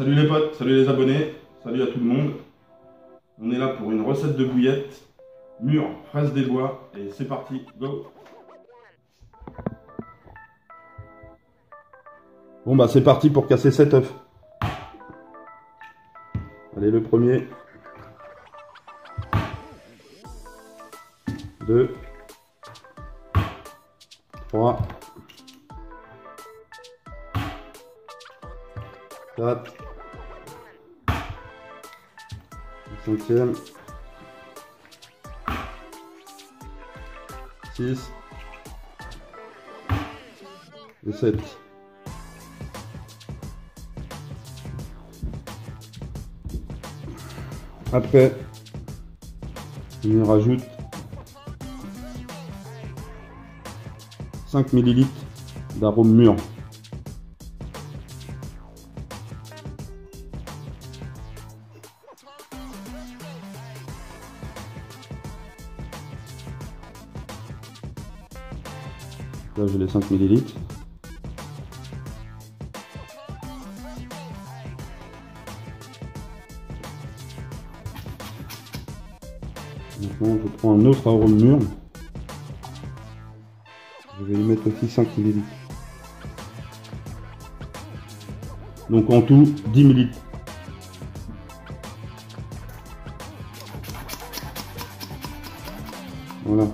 Salut les potes, salut les abonnés, salut à tout le monde. On est là pour une recette de bouillette, mûre, fraise des bois, et c'est parti, go. Bon bah c'est parti pour casser 7 œufs. Allez, le premier. 2. 3. 4. 5e. 6. Et 7. Après, on rajoute 5 ml d'arôme mûr. Là j'ai les 5 ml. Maintenant je prends un autre arôme mûr. Je vais y mettre aussi 5 ml. Donc en tout 10 ml. Voilà.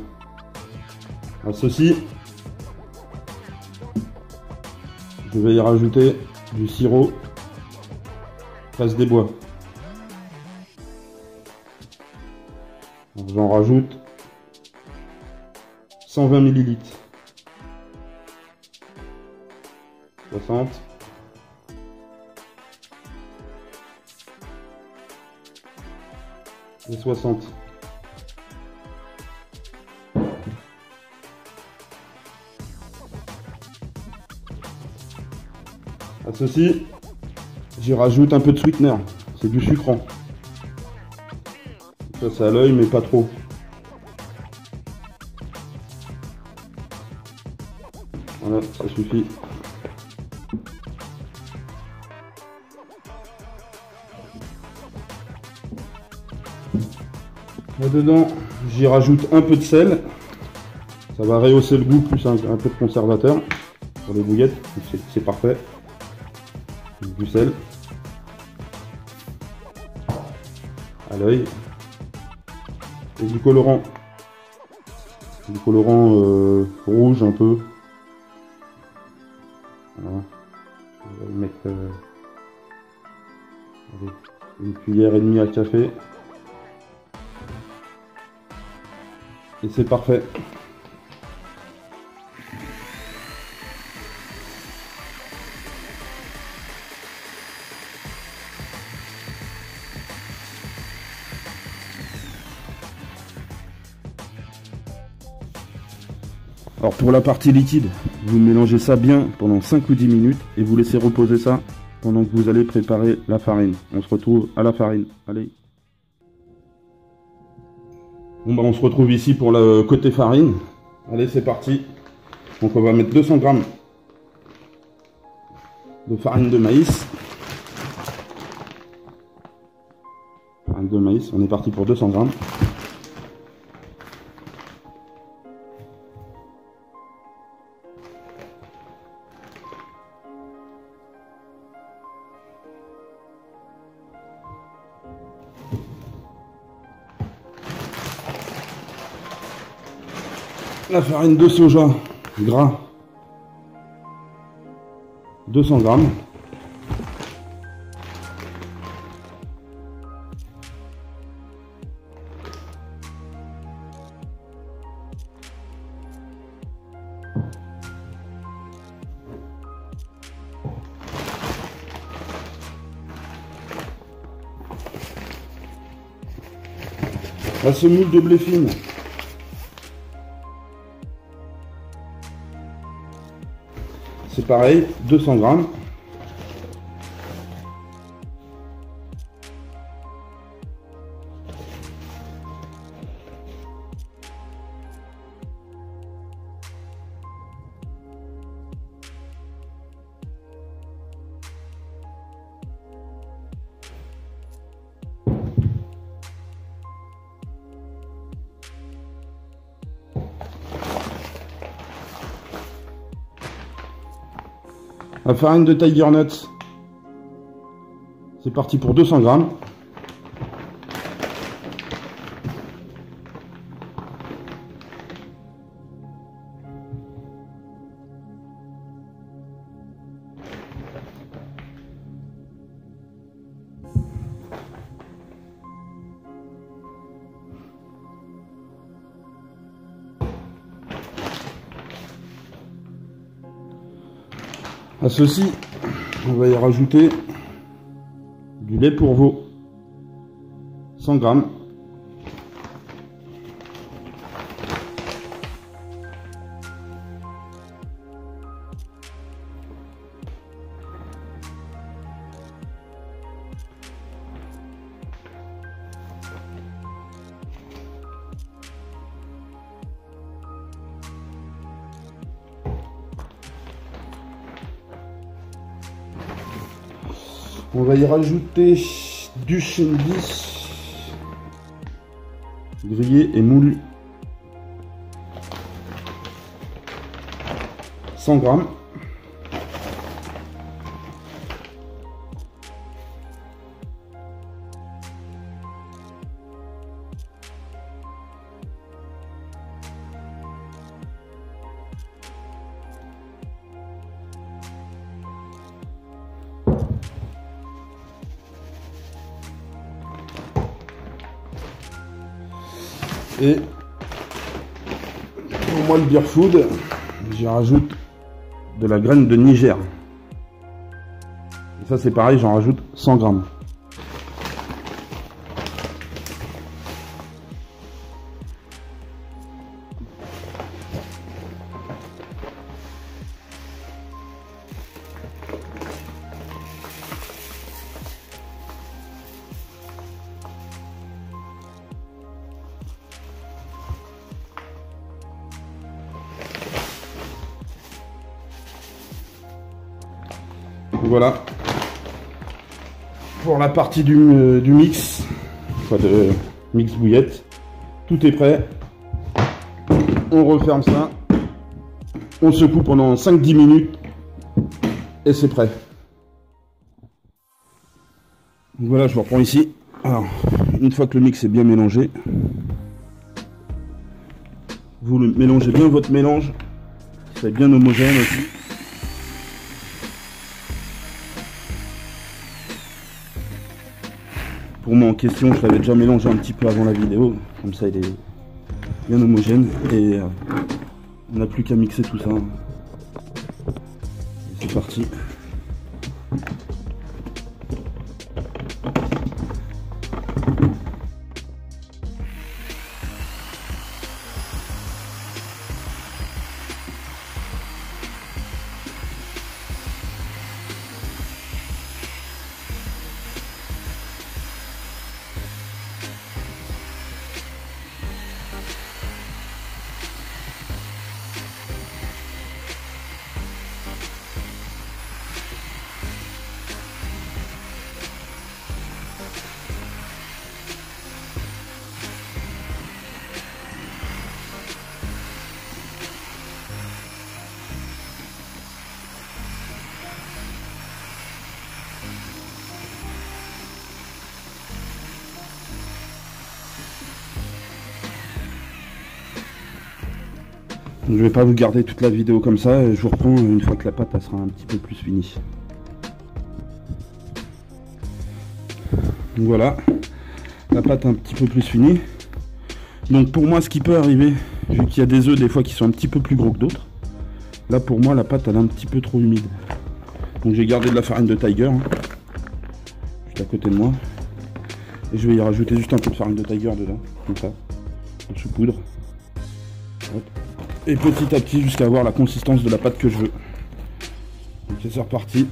À ceci, je vais y rajouter du sirop fraise des bois. J'en rajoute 120 ml. 60. Et 60. À ceci, j'y rajoute un peu de sweetener. C'est du sucrant. Ça c'est à l'œil mais pas trop. Voilà, ça suffit. Là-dedans, j'y rajoute un peu de sel. Ça va rehausser le goût, plus un peu de conservateur pour les bouillettes. C'est parfait. Du sel à l'œil et du colorant. Du colorant rouge un peu. Voilà. On va y mettre allez, une cuillère et demie à café. Et c'est parfait. Alors pour la partie liquide, vous mélangez ça bien pendant 5 ou 10 minutes et vous laissez reposer ça pendant que vous allez préparer la farine. On se retrouve à la farine. Allez. Bon bah on se retrouve ici pour le côté farine. Allez, c'est parti. Donc on va mettre 200 g de farine de maïs. Farine de maïs, on est parti pour 200 g. La farine de soja gras, 200 g. La semoule de blé fine, c'est pareil, 200 g. La farine de Tiger Nuts, c'est parti pour 200 grammes. À ceci, on va y rajouter du lait pour veau, 100 grammes. On va y rajouter du Shindy grillé et moulu, 100 grammes. Et pour moi, le beer food, j'y rajoute de la graine de Niger. Et ça, c'est pareil, j'en rajoute 100 grammes. Voilà pour la partie du mix, enfin de mix bouillette. Tout est prêt. On referme ça. On secoue pendant 5-10 minutes et c'est prêt. Donc voilà, je reprends ici. Alors, une fois que le mix est bien mélangé, vous mélangez bien votre mélange, c'est bien homogène aussi. Pour moi en question, je l'avais déjà mélangé un petit peu avant la vidéo, comme ça il est bien homogène et on n'a plus qu'à mixer tout ça. C'est parti. Je vais pas vous garder toute la vidéo comme ça, je vous reprends une fois que la pâte elle sera un petit peu plus finie. Donc voilà, la pâte un petit peu plus finie. Donc pour moi ce qui peut arriver, vu qu'il y a des œufs des fois qui sont un petit peu plus gros que d'autres, là pour moi la pâte elle est un petit peu trop humide. Donc j'ai gardé de la farine de Tiger, hein, juste à côté de moi. Et je vais y rajouter juste un peu de farine de Tiger dedans, comme ça, en sous-poudre. Et petit à petit jusqu'à avoir la consistance de la pâte que je veux. Donc c'est reparti.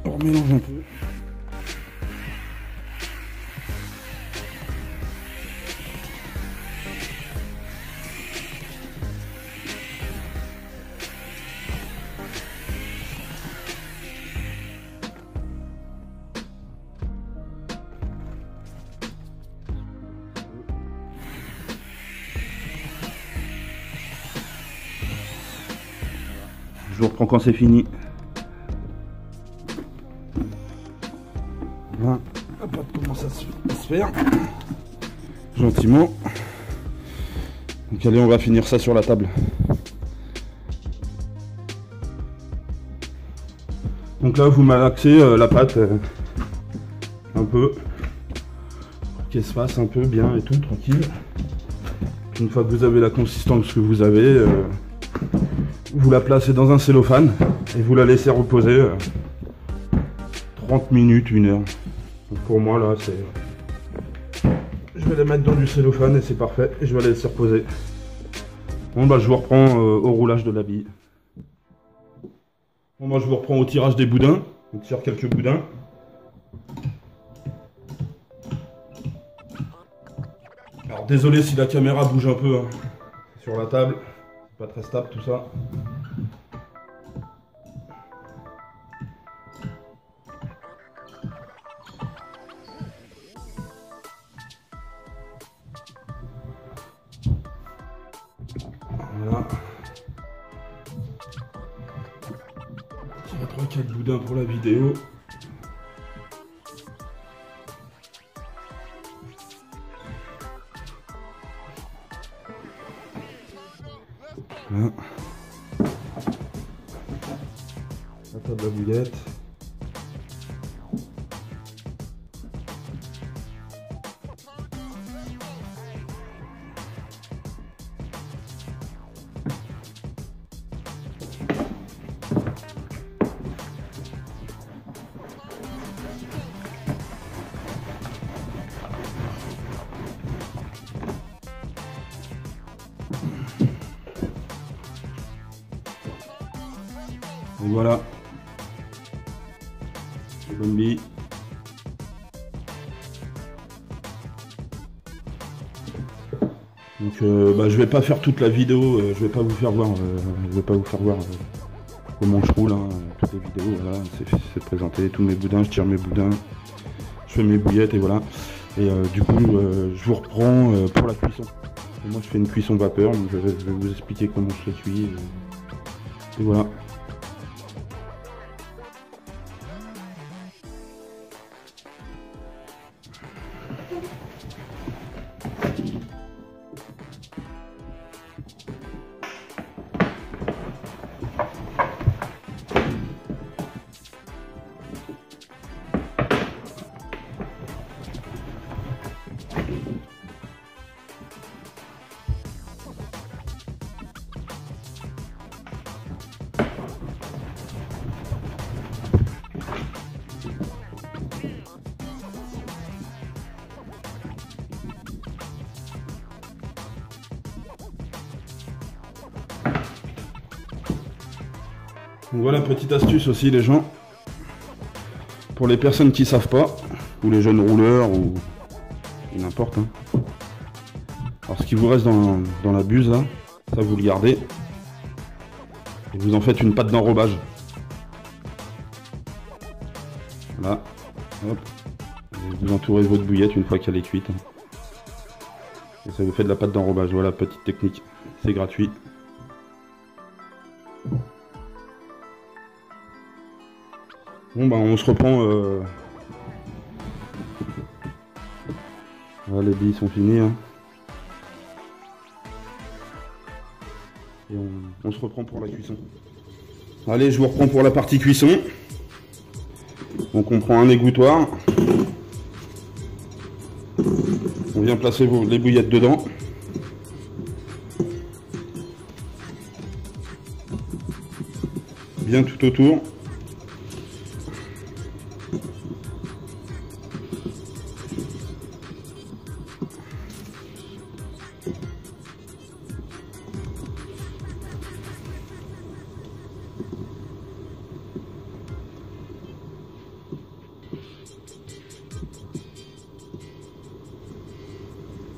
On remélange un peu. Je vous reprends quand c'est fini. pâte commence à se faire gentiment. Donc allez, on va finir ça sur la table. Donc là, vous malaxez la pâte un peu, qu'elle se fasse un peu bien et tout, tranquille. Une fois que vous avez la consistance que vous avez, vous la placez dans un cellophane et vous la laissez reposer 30 minutes, 1 heure. Donc pour moi là, c'est... Je vais la mettre dans du cellophane et c'est parfait. Et je vais la laisser reposer. Bon bah je vous reprends au roulage de la bille. Bon moi je vous reprends au tirage des boudins. On tire quelques boudins. Alors désolé si la caméra bouge un peu hein, sur la table, c'est pas très stable tout ça. Voilà. Tirer 3-4 boudins pour la vidéo. Voilà. La table à bouillette. Et voilà, les bonnes billes. Donc je vais pas faire toute la vidéo, je vais pas vous faire voir, comment je roule, hein, toutes les vidéos, voilà, c'est de présenter tous mes boudins, je tire mes boudins, je fais mes bouillettes et voilà. Et du coup je vous reprends pour la cuisson. Et moi je fais une cuisson vapeur, donc je vais vous expliquer comment je les cuis et voilà. Donc voilà, petite astuce aussi les gens, pour les personnes qui savent pas, ou les jeunes rouleurs, ou n'importe. Hein. Alors ce qui vous reste dans la buse là, ça vous le gardez, et vous en faites une pâte d'enrobage. Voilà, hop, et vous entourez votre bouillette une fois qu'elle est cuite. Et ça vous fait de la pâte d'enrobage, voilà, petite technique, c'est gratuit. Bon bah on se reprend, voilà, les billes sont finies, hein. Et on se reprend pour la cuisson. Allez, je vous reprends pour la partie cuisson. Donc on prend un égouttoir, on vient placer les bouillettes dedans. Bien tout autour.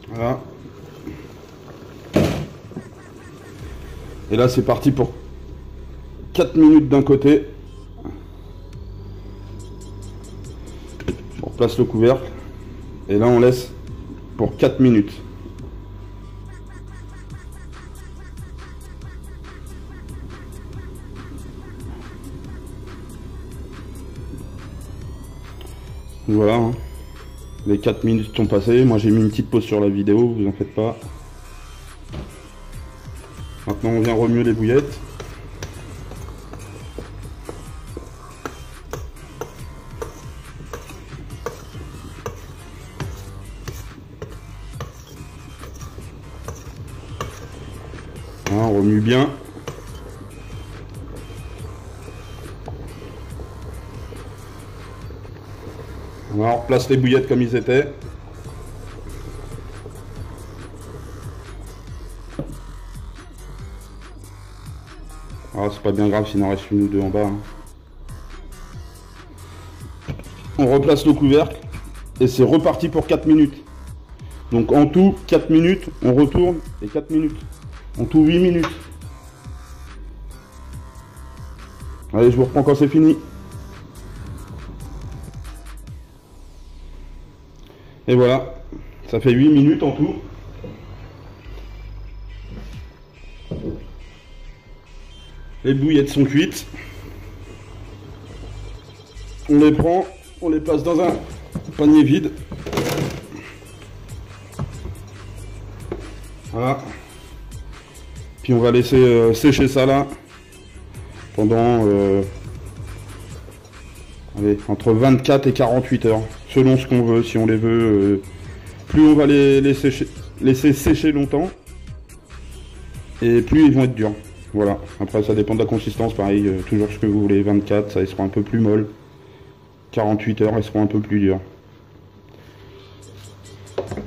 Voilà. Et là c'est parti pour 4 minutes d'un côté. On replace le couvercle. Et là on laisse pour 4 minutes. Voilà. Hein. Les 4 minutes sont passées. Moi j'ai mis une petite pause sur la vidéo, vous en faites pas. Maintenant on vient remuer les bouillettes. Voilà, on remue bien. Voilà, on replace les bouillettes comme ils étaient. Ah, c'est pas bien grave s'il en reste une ou deux en bas. Hein. On replace le couvercle et c'est reparti pour 4 minutes. Donc en tout, 4 minutes, on retourne et 4 minutes. En tout, 8 minutes. Allez, je vous reprends quand c'est fini. Et voilà, ça fait 8 minutes en tout. Les bouillettes sont cuites. On les prend, on les place dans un panier vide. Voilà. Puis on va laisser sécher ça là pendant allez, entre 24 et 48 heures, selon ce qu'on veut. Si on les veut, plus on va les laisser sécher longtemps, et plus ils vont être durs. Voilà, après ça dépend de la consistance, pareil, toujours ce que vous voulez. 24, ça ils seront un peu plus molles. 48 heures, ils seront un peu plus durs.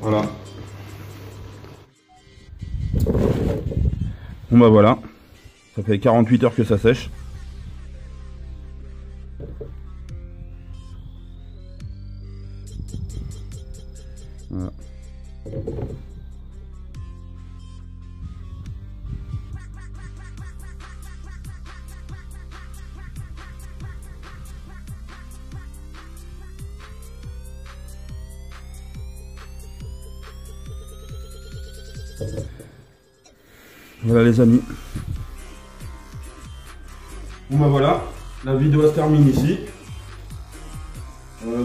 Voilà. Bon bah voilà, ça fait 48 heures que ça sèche. Voilà. Voilà les amis. Bon bah voilà, la vidéo se termine ici.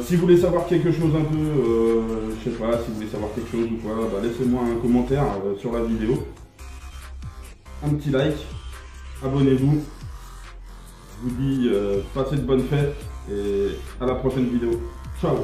Si vous voulez savoir quelque chose un peu, je sais pas, si vous voulez savoir quelque chose ou quoi, bah laissez-moi un commentaire sur la vidéo. Un petit like, abonnez-vous. Je vous dis passez de bonnes fêtes et à la prochaine vidéo. Ciao.